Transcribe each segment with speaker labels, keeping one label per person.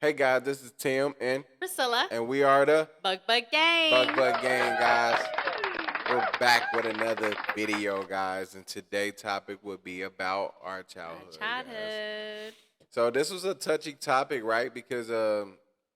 Speaker 1: Hey guys, this is Tim
Speaker 2: Priscilla,
Speaker 1: and we are the
Speaker 2: Bug Gang.
Speaker 1: Bug Gang guys. We're back with another video, guys, and today's topic would be about our childhood. Guys.
Speaker 2: Childhood.
Speaker 1: So this was a touchy topic, right? Because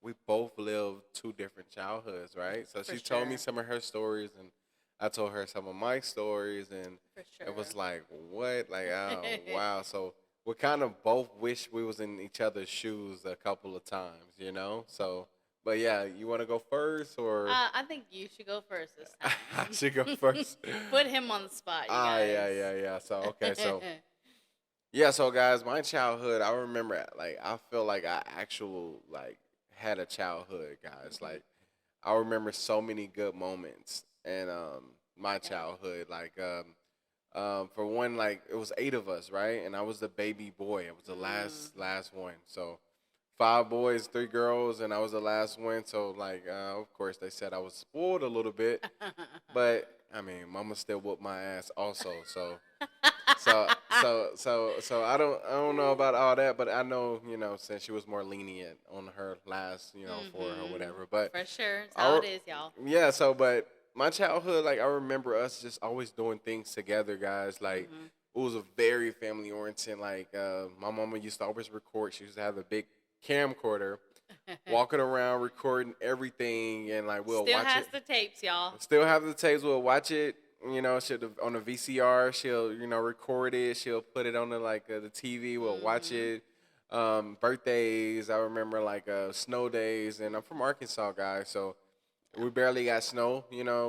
Speaker 1: we both lived two different childhoods, right? So
Speaker 2: For
Speaker 1: she told me
Speaker 2: sure.
Speaker 1: some of her stories, and I told her some of my stories, and
Speaker 2: For sure.
Speaker 1: it was like, what? Like, oh, wow. So we kind of both wish we was in each other's shoes a couple of times, you know? So, but yeah, you want to go first or
Speaker 2: I think you should go first this time.
Speaker 1: I should go first?
Speaker 2: Put him on the spot, you
Speaker 1: Yeah.
Speaker 2: guys.
Speaker 1: So, okay, so yeah, so guys, my childhood, I remember I feel like I actual like had a childhood, guys.
Speaker 2: Mhm.
Speaker 1: Like I remember so many good moments in my
Speaker 2: Yeah.
Speaker 1: childhood. For one, like it was eight of us, right? And I was the baby boy. I was the last one. So five boys, three girls, and I was the last one. So of course they said I was spoiled a little bit, but I mean, mama still whooped my ass also. So I don't know about all that, but I know since she was more lenient on her last for her or whatever. But
Speaker 2: For sure. That's
Speaker 1: I
Speaker 2: how
Speaker 1: re-
Speaker 2: it is, y'all.
Speaker 1: yeah, but my childhood, like I remember us just always doing things together, guys. Like
Speaker 2: Mhm.
Speaker 1: it was a very family oriented. My mama used to always record. She used to have a big camcorder, walking around recording everything, and like we'll
Speaker 2: Still
Speaker 1: watch
Speaker 2: has
Speaker 1: it.
Speaker 2: the tapes, y'all.
Speaker 1: Still have the tapes. We'll watch it. She'll on the VCR. She'll record it. She'll put it on the TV. We'll watch
Speaker 2: Mhm.
Speaker 1: it. Birthdays. I remember snow days, and I'm from Arkansas, guys. So we barely got snow,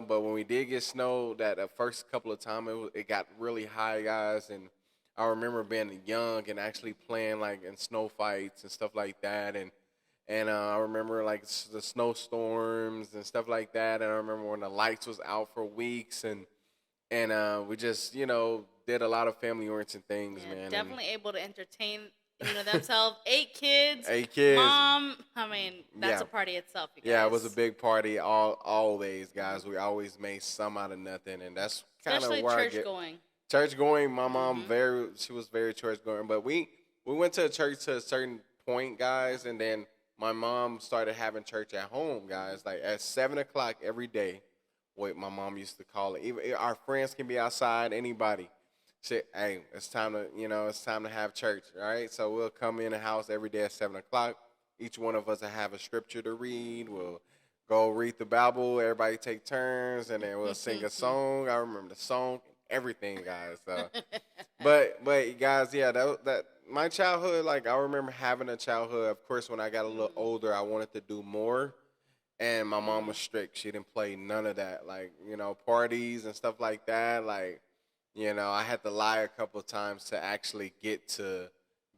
Speaker 1: but when we did get snow, that first couple of times it got really high, guys, and I remember being young and actually playing like in snow fights and stuff like that, and I remember the snowstorms and stuff like that, and I remember when the lights was out for weeks, and we just did a lot of family oriented things,
Speaker 2: Yeah,
Speaker 1: man.
Speaker 2: definitely able to entertain, themselves. Eight kids.
Speaker 1: Eight kids.
Speaker 2: Mom, I mean, that's
Speaker 1: Yeah.
Speaker 2: a party itself, you guys.
Speaker 1: Yeah, it was a big party. Always, guys. We always made some out of nothing, and that's kind of
Speaker 2: Especially
Speaker 1: where I
Speaker 2: church
Speaker 1: get
Speaker 2: going.
Speaker 1: church going. My mom
Speaker 2: Mhm.
Speaker 1: she was very church going, but we went to church to a certain point, guys, and then my mom started having church at home, guys. Like at 7 o'clock every day. What my mom used to call it. Even our friends can be outside. Anybody. Say, hey, it's time to have church, all right? So we'll come in the house every day at 7 o'clock. Each one of us will have a scripture to read. We'll go read the Bible. Everybody take turns, and then we'll sing a song. I remember the song, everything, guys. So, but guys, yeah, that my childhood. Like I remember having a childhood. Of course, when I got a little older, I wanted to do more. And my mom was strict. She didn't play none of that. Parties and stuff like that. I had to lie a couple of times to actually get to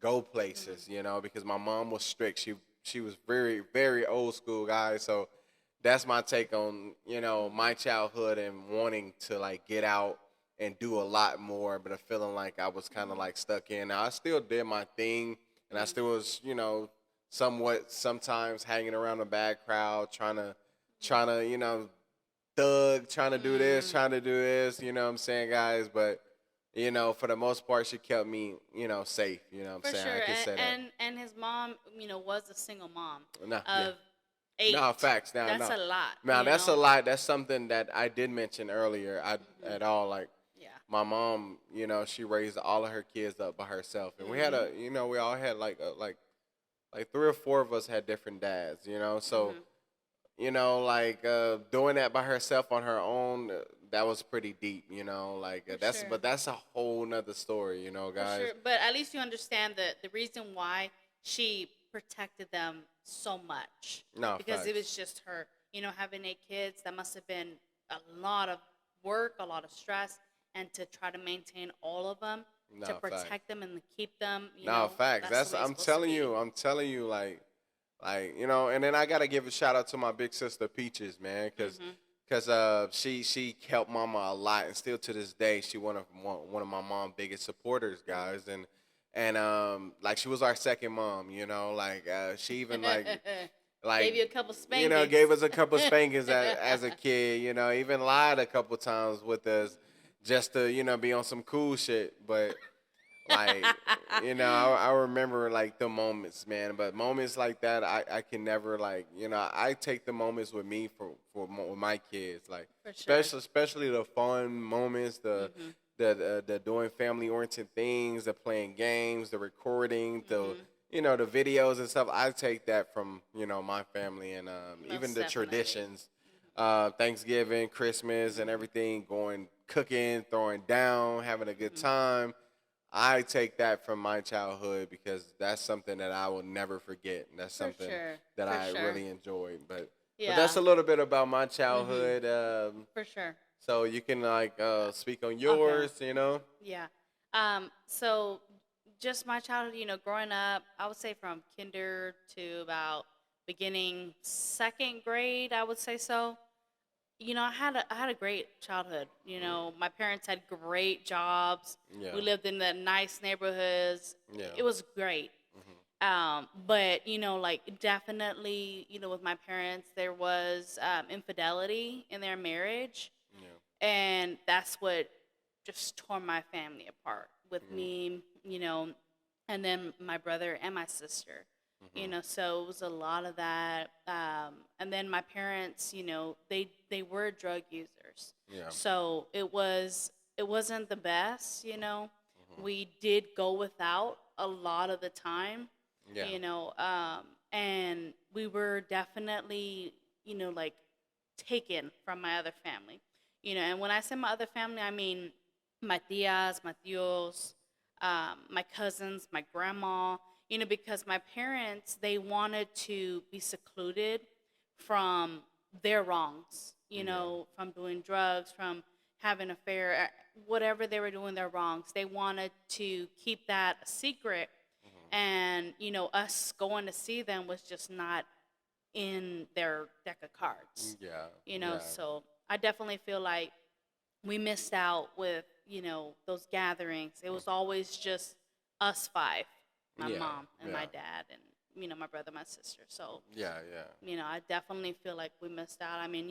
Speaker 1: go places, because my mom was strict. She was very, very old school, guys. So that's my take on, my childhood and wanting to get out and do a lot more, but feeling like I was kind of stuck in. Now I still did my thing, and I still was, somewhat sometimes hanging around the bad crowd, trying to, thug, trying to do this, trying to do this, you know what I'm saying, guys? But, for the most part, she kept me, safe, you know what I'm
Speaker 2: For
Speaker 1: saying?
Speaker 2: sure.
Speaker 1: I can say that.
Speaker 2: And his mom, was a single mom
Speaker 1: No, yeah.
Speaker 2: of eight.
Speaker 1: No, facts. Now,
Speaker 2: That's
Speaker 1: no.
Speaker 2: a lot.
Speaker 1: Now, that's a lot. That's something that I did mention earlier. At all,
Speaker 2: Yeah.
Speaker 1: my mom, she raised all of her kids up by herself, and we had we all had like three or four of us had different dads, so
Speaker 2: Mhm.
Speaker 1: doing that by herself on her own, that was pretty deep,
Speaker 2: For
Speaker 1: that's
Speaker 2: sure.
Speaker 1: but that's a whole nother story,
Speaker 2: For
Speaker 1: guys.
Speaker 2: sure. But at least you understand the reason why she protected them so much.
Speaker 1: No,
Speaker 2: Because it
Speaker 1: facts.
Speaker 2: was just her, having eight kids, that must have been a lot of work, a lot of stress, and to try to maintain all of them,
Speaker 1: No,
Speaker 2: to
Speaker 1: facts.
Speaker 2: protect them and to keep them,
Speaker 1: No, facts.
Speaker 2: that's
Speaker 1: That's
Speaker 2: the way it's
Speaker 1: I'm
Speaker 2: supposed to
Speaker 1: telling
Speaker 2: be.
Speaker 1: you. I'm telling you, and then I gotta give a shout out to my big sister Peaches, man,
Speaker 2: Mhm.
Speaker 1: because she helped Mama a lot, and still to this day she one of my mom's biggest supporters, guys, and like she was our second mom, she even
Speaker 2: Gave you a couple
Speaker 1: gave
Speaker 2: spankings.
Speaker 1: us a couple spankings as a kid, even lied a couple times with us just to be on some cool shit, but. Like, I remember like the moments, man. But moments like that, I can never like, I take the moments with me with my kids, like
Speaker 2: For sure.
Speaker 1: especially the fun moments,
Speaker 2: Mm-hmm.
Speaker 1: the doing family oriented things, the playing games, the recording,
Speaker 2: Mm-hmm.
Speaker 1: the videos and stuff. I take that from my family and even
Speaker 2: Most
Speaker 1: the
Speaker 2: definitely.
Speaker 1: traditions, Thanksgiving, Christmas, and everything. Going cooking, throwing down, having a good
Speaker 2: Mm-hmm.
Speaker 1: time. I take that from my childhood because that's something that I will never forget. And that's
Speaker 2: For
Speaker 1: something
Speaker 2: sure.
Speaker 1: that
Speaker 2: For
Speaker 1: I
Speaker 2: sure.
Speaker 1: really enjoyed. But
Speaker 2: Yeah.
Speaker 1: that's a little bit about my
Speaker 2: Mm-hmm.
Speaker 1: childhood.
Speaker 2: For sure.
Speaker 1: So you can like speak on
Speaker 2: Okay.
Speaker 1: yours.
Speaker 2: Yeah. So just my childhood, growing up, I would say from kinder to about beginning second grade, I would say so. I had a great childhood. My parents had great jobs.
Speaker 1: Yeah.
Speaker 2: We lived in the nice neighborhoods.
Speaker 1: Yeah.
Speaker 2: It was great.
Speaker 1: Hmm.
Speaker 2: But like definitely, with my parents, there was infidelity in their marriage,
Speaker 1: Yeah.
Speaker 2: and that's what just tore my family apart with
Speaker 1: Mm.
Speaker 2: me, and then my brother and my sister.
Speaker 1: Hmm.
Speaker 2: So it was a lot of that. And then my parents, they were drug users,
Speaker 1: Yeah.
Speaker 2: so it wasn't the best.
Speaker 1: Hmm.
Speaker 2: We did go without a lot of the time,
Speaker 1: Yeah.
Speaker 2: and we were definitely, like taken from my other family. And when I say my other family, I mean my tias, my tios, my cousins, my grandma. Because my parents, they wanted to be secluded from their wrongs.
Speaker 1: Yeah.
Speaker 2: From doing drugs, from having an affair, whatever they were doing, their wrongs. They wanted to keep that a secret,
Speaker 1: Hmm.
Speaker 2: and us going to see them was just not in their deck of cards.
Speaker 1: Yeah. Yeah.
Speaker 2: So I definitely feel like we missed out with those gatherings. It was always just us five, my
Speaker 1: Yeah.
Speaker 2: mom and
Speaker 1: Yeah.
Speaker 2: my dad, and my brother, my sister. So
Speaker 1: Yeah. Yeah.
Speaker 2: I definitely feel like we missed out. I mean,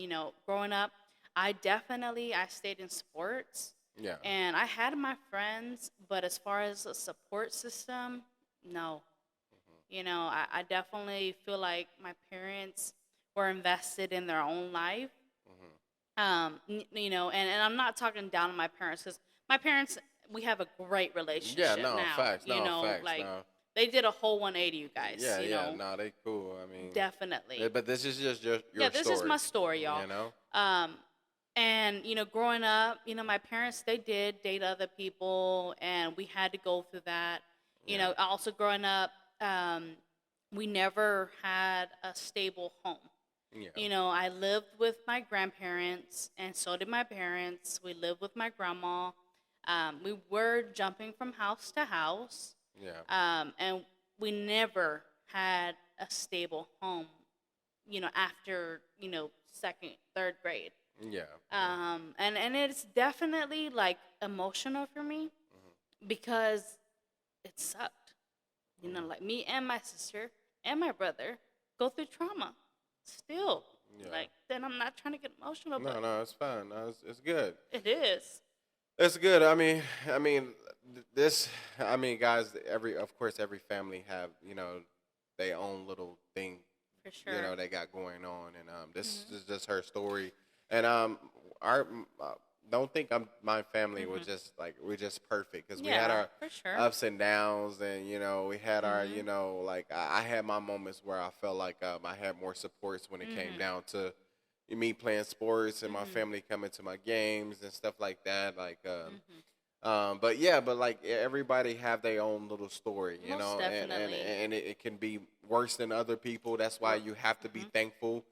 Speaker 2: growing up, I stayed in sports,
Speaker 1: Yeah.
Speaker 2: and I had my friends, but as far as a support system, no. I definitely feel like my parents were invested in their own life.
Speaker 1: Hmm.
Speaker 2: And I'm not talking down on my parents, because my parents, we have a great
Speaker 1: Yeah.
Speaker 2: relationship
Speaker 1: No
Speaker 2: now.
Speaker 1: facts. No facts.
Speaker 2: Like
Speaker 1: No.
Speaker 2: they did a whole 180, you guys.
Speaker 1: Yeah. Yeah. No, they cool. I mean,
Speaker 2: Definitely.
Speaker 1: but this is just
Speaker 2: Yeah,
Speaker 1: your
Speaker 2: this is
Speaker 1: story.
Speaker 2: my story, y'all.
Speaker 1: You know.
Speaker 2: Um, and growing up, my parents, they did date other people, and we had to go through that.
Speaker 1: Yeah.
Speaker 2: Also growing up, we never had a stable home.
Speaker 1: Yeah.
Speaker 2: I lived with my grandparents, and so did my parents. We lived with my grandma. We were jumping from house to house,
Speaker 1: Yeah.
Speaker 2: and we never had a stable home. After second, third grade.
Speaker 1: Yeah.
Speaker 2: And it's definitely like emotional for me,
Speaker 1: Hmm.
Speaker 2: because it sucked.
Speaker 1: Hmm.
Speaker 2: Like me and my sister and my brother go through trauma still.
Speaker 1: Yeah.
Speaker 2: Like, then I'm not trying to get emotional,
Speaker 1: No,
Speaker 2: but
Speaker 1: no, it's fine. No, it's good.
Speaker 2: it is.
Speaker 1: It's good. I mean, this. I mean, guys. Of course, every family have their own little thing.
Speaker 2: For sure.
Speaker 1: They got going on, and this
Speaker 2: Hmm.
Speaker 1: is just her story. And our don't think my family was
Speaker 2: Hmm.
Speaker 1: just like we're just perfect because we had
Speaker 2: Yeah,
Speaker 1: our
Speaker 2: for sure.
Speaker 1: ups and downs, and we had our
Speaker 2: Hmm.
Speaker 1: like I had my moments where I felt like I had more supports when it came
Speaker 2: Hmm.
Speaker 1: down to me playing sports and my
Speaker 2: Hmm.
Speaker 1: family coming to my games and stuff like that. Like,
Speaker 2: Hmm.
Speaker 1: but yeah, but like everybody have their own little story,
Speaker 2: Most
Speaker 1: and
Speaker 2: definitely.
Speaker 1: it can be worse than other people. That's why you have to be
Speaker 2: Hmm.
Speaker 1: thankful,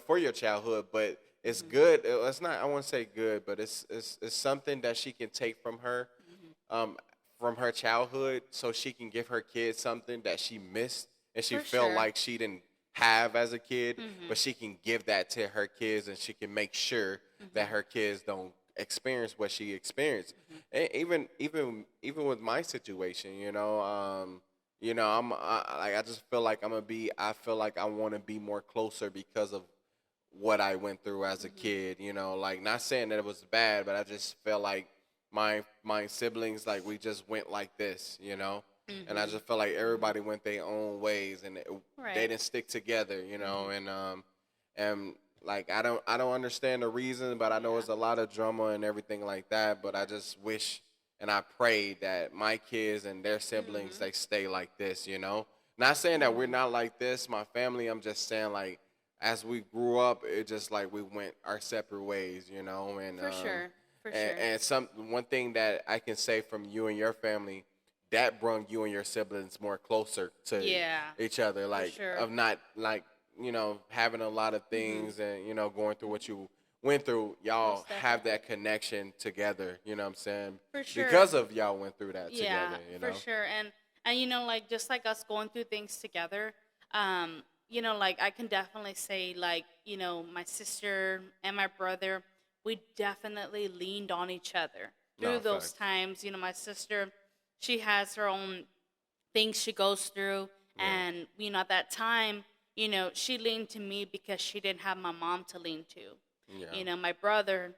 Speaker 1: for your childhood. But it's
Speaker 2: Hmm.
Speaker 1: good. It's not. I won't say good, but it's something that she can take
Speaker 2: Hmm.
Speaker 1: from her childhood, so she can give her kids something that she missed and she
Speaker 2: For
Speaker 1: felt
Speaker 2: sure.
Speaker 1: like she didn't have as a kid,
Speaker 2: Hmm.
Speaker 1: but she can give that to her kids, and she can make sure that
Speaker 2: Hmm.
Speaker 1: her kids don't experience what she experienced.
Speaker 2: Hmm.
Speaker 1: And even with my situation, I just feel like I feel like I want to be more closer because of what I went through as a
Speaker 2: Hmm.
Speaker 1: kid. Like not saying that it was bad, but I just felt like my siblings, like, we just went like this, you know. And I
Speaker 2: Mhm.
Speaker 1: just felt like everybody went their own ways, and they
Speaker 2: Right.
Speaker 1: didn't stick together, you know.
Speaker 2: Mhm.
Speaker 1: And like, I don't understand the reason, but I know
Speaker 2: Yeah.
Speaker 1: it's a lot of drama and everything like that. But I just wish and I pray that my kids and their siblings,
Speaker 2: Mhm.
Speaker 1: they stay like this, you know. Not saying that we're
Speaker 2: Mhm.
Speaker 1: not like this, my family. I'm just saying, like, as we grew up, it just like we went our separate ways, you know.
Speaker 2: For sure. For
Speaker 1: And,
Speaker 2: sure.
Speaker 1: and some one thing that I can say from you and your family, that brought you and your siblings more closer to
Speaker 2: Yeah.
Speaker 1: each other,
Speaker 2: For
Speaker 1: like,
Speaker 2: sure.
Speaker 1: of not, like, having a lot of
Speaker 2: Mhm.
Speaker 1: things, and going through what you went through. Y'all
Speaker 2: Most
Speaker 1: have that
Speaker 2: definitely.
Speaker 1: connection together, you know what I'm saying,
Speaker 2: For sure.
Speaker 1: because of y'all went through that
Speaker 2: Yeah,
Speaker 1: together, you
Speaker 2: for
Speaker 1: know.
Speaker 2: sure. And like just like us going through things together, like I can definitely say like, my sister and my brother, we definitely leaned on each other through
Speaker 1: No,
Speaker 2: those
Speaker 1: facts.
Speaker 2: times. My sister, she has her own things she goes through,
Speaker 1: Yeah.
Speaker 2: and at that time, she leaned to me because she didn't have my mom to lean to.
Speaker 1: Yeah.
Speaker 2: My brother,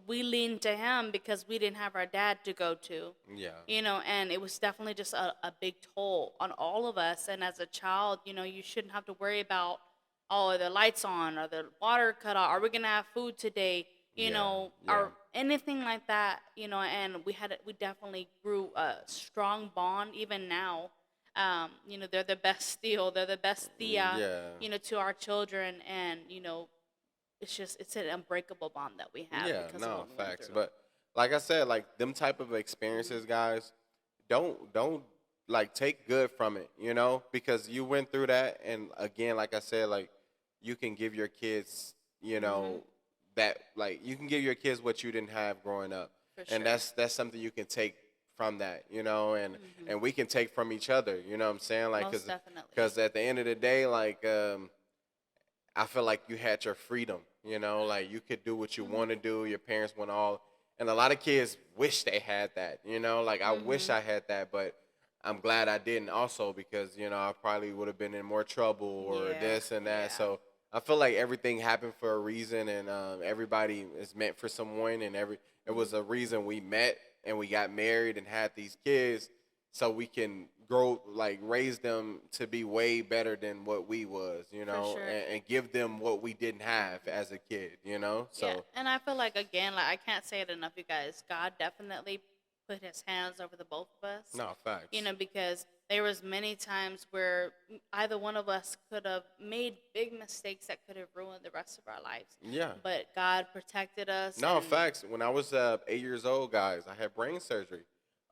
Speaker 2: we leaned to him because we didn't have our dad to go to.
Speaker 1: Yeah.
Speaker 2: And it was definitely just a big toll on all of us. And as a child, you shouldn't have to worry about, oh, are the lights on, or the water cut off, are we gonna have food today,
Speaker 1: Yeah. Yeah.
Speaker 2: or anything like that, and we definitely grew a strong bond. Even now, they're the best still, they're the best tia,
Speaker 1: Yeah.
Speaker 2: to our children, and it's an unbreakable bond that we have
Speaker 1: Yeah,
Speaker 2: because of
Speaker 1: no,
Speaker 2: what we went
Speaker 1: facts.
Speaker 2: through.
Speaker 1: But like I said, like, them type of
Speaker 2: Hmm.
Speaker 1: experiences, guys, don't like take good from it, because you went through that, and again, like I said, like, you can give your kids,
Speaker 2: Hmm.
Speaker 1: that, like, you can give your kids what you didn't have growing up,
Speaker 2: For
Speaker 1: and
Speaker 2: sure.
Speaker 1: that's something you can take from that, and
Speaker 2: Hmm.
Speaker 1: and we can take from each other, you know what I'm saying, like,
Speaker 2: Most
Speaker 1: because
Speaker 2: definitely.
Speaker 1: at the end of the day, like, I feel like you had your freedom, like, you could do what you want
Speaker 2: Hmm.
Speaker 1: to do. Your parents want all, and a lot of kids wish they had that, like, I wish
Speaker 2: Hmm.
Speaker 1: I had that, but I'm glad I didn't also, because, I probably would have been in more trouble or
Speaker 2: Yeah.
Speaker 1: this and that.
Speaker 2: Yeah.
Speaker 1: So I feel like everything happened for a reason, and everybody is meant for someone, and it was
Speaker 2: Hmm.
Speaker 1: a reason we met and we got married and had these kids, so we can grow, like, raise them to be way better than what we was,
Speaker 2: For sure.
Speaker 1: and give them what we didn't have
Speaker 2: Hmm.
Speaker 1: as a kid,
Speaker 2: Yeah,
Speaker 1: so.
Speaker 2: and I feel like again, like I can't say it enough, you guys. God definitely put His hands over the both of us.
Speaker 1: No, facts.
Speaker 2: Because there was many times where either one of us could have made big mistakes that could have ruined the rest of our lives.
Speaker 1: Yeah.
Speaker 2: But God protected us,
Speaker 1: No,
Speaker 2: and
Speaker 1: facts. When I was 8 years old, guys, I had brain surgery.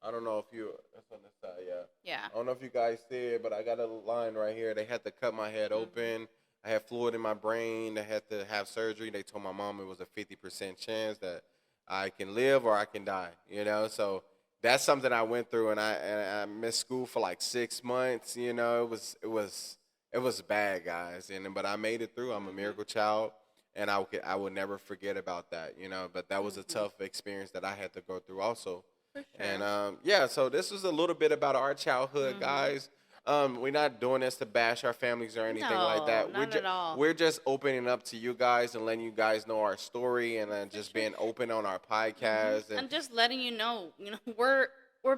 Speaker 1: I don't know if you. That's on this side, yeah.
Speaker 2: yeah.
Speaker 1: I don't know if you guys see it, but I got a line right here. They had to cut my head
Speaker 2: Hmm.
Speaker 1: open. I had fluid in my brain. They had to have surgery. They told my mom it was a 50% chance that I can live or I can die. So that's something I went through, and I missed school for like 6 months. It was bad, guys. But I made it through. I'm a
Speaker 2: Hmm.
Speaker 1: miracle child, and I would never forget about that. But that was a
Speaker 2: Hmm.
Speaker 1: tough experience that I had to go through also.
Speaker 2: For
Speaker 1: And
Speaker 2: sure.
Speaker 1: yeah, so this was a little bit about our childhood,
Speaker 2: Hmm.
Speaker 1: guys. We're not doing this to bash our families or anything like
Speaker 2: No,
Speaker 1: that. We're
Speaker 2: not
Speaker 1: just
Speaker 2: at all.
Speaker 1: we're just opening up to you guys and letting you guys know our story, and
Speaker 2: For
Speaker 1: just
Speaker 2: sure.
Speaker 1: being open on our
Speaker 2: Hmm.
Speaker 1: podcast. And
Speaker 2: And just letting you know, we're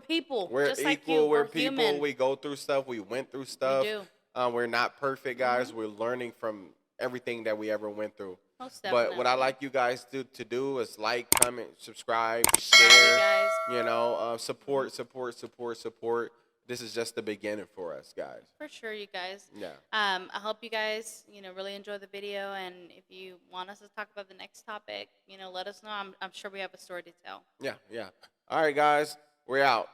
Speaker 2: people,
Speaker 1: we're
Speaker 2: just like you.
Speaker 1: equal. We're
Speaker 2: We're
Speaker 1: people.
Speaker 2: human.
Speaker 1: We go through stuff. We went through
Speaker 2: We
Speaker 1: stuff.
Speaker 2: do.
Speaker 1: We're not perfect,
Speaker 2: Hmm.
Speaker 1: guys. We're learning from everything that we ever went through.
Speaker 2: Most
Speaker 1: But what I
Speaker 2: definitely.
Speaker 1: like you guys to do is like, comment, subscribe,
Speaker 2: Subscribe, you
Speaker 1: share.
Speaker 2: guys. Hmm.
Speaker 1: Support, support, support, support. This is just the beginning for us, guys.
Speaker 2: For sure, you guys.
Speaker 1: Yeah,
Speaker 2: I hope you guys, really enjoy the video. And if you want us to talk about the next topic, let us know. I'm sure we have a story to tell.
Speaker 1: yeah, yeah. All right, guys, we're out.